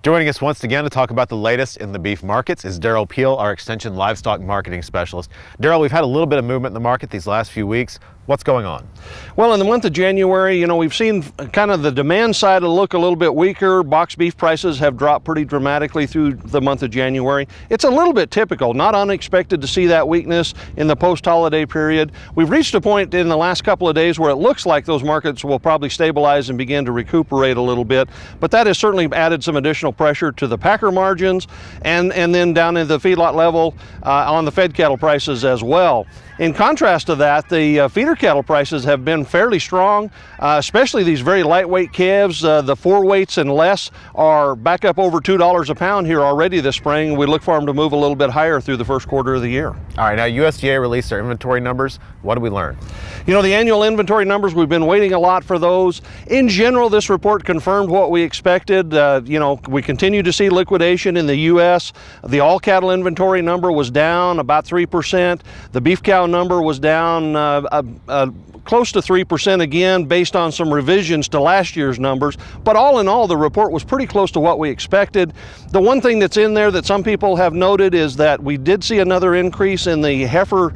Joining us once again to talk about the latest in the beef markets is Derrell Peel, our Extension Livestock Marketing Specialist. Derrell, we've had a little bit of movement in the market these last few weeks. What's going on? Well, in the month of January, we've seen kind of the demand side look a little bit weaker. Box beef prices have dropped pretty dramatically through the month of January. It's a little bit typical, not unexpected to see that weakness in the post-holiday period. We've reached a point in the last couple of days where it looks like those markets will probably stabilize and begin to recuperate a little bit, but that has certainly added some additional pressure to the packer margins and then down in the feedlot level on the fed cattle prices as well. In contrast to that, the feeder cattle prices have been fairly strong, especially these very lightweight calves. The 4 weights and less are back up over $2 a pound here already this spring. We look for them to move a little bit higher through the first quarter of the year. All right, now USDA released their inventory numbers. What did we learn? The annual inventory numbers, we've been waiting a lot for those. In general, this report confirmed what we expected. We continue to see liquidation in the U.S. The all cattle inventory number was down about 3%. The beef cow number was down close to 3% again, based on some revisions to last year's numbers. But all in all, the report was pretty close to what we expected. The one thing that's in there that some people have noted is that we did see another increase in the heifer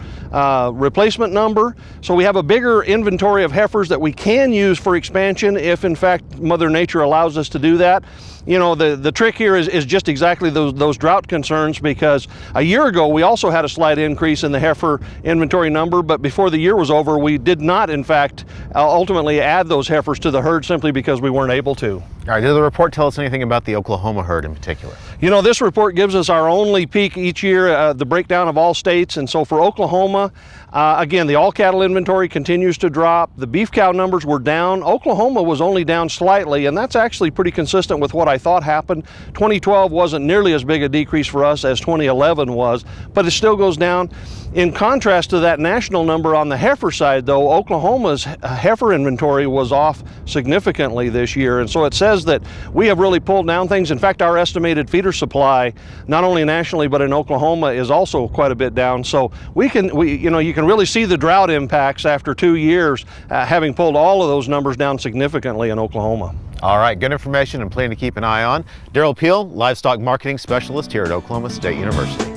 replacement number. So we have a bigger inventory of heifers that we can use for expansion if in fact Mother Nature allows us to do that. The trick here is just exactly those drought concerns, because a year ago we also had a slight increase in the heifer inventory number, but before the year was over we did not in fact ultimately add those heifers to the herd simply because we weren't able to. All right, did the report tell us anything about the Oklahoma herd in particular? This report gives us our only peek each year, the breakdown of all states. And so for Oklahoma, again, the all cattle inventory continues to drop. The beef cow numbers were down. Oklahoma was only down slightly, and that's actually pretty consistent with what I thought happened. 2012 wasn't nearly as big a decrease for us as 2011 was, but it still goes down. In contrast to that national number on the heifer side, though, Oklahoma's heifer inventory was off significantly this year. And so it says that we have really pulled down things. In fact, our estimated feeder supply, not only nationally but in Oklahoma, is also quite a bit down. So you can really see the drought impacts after 2 years, having pulled all of those numbers down significantly in Oklahoma. All right, good information and plenty to keep an eye on. Derrell Peel, Livestock Marketing Specialist here at Oklahoma State University.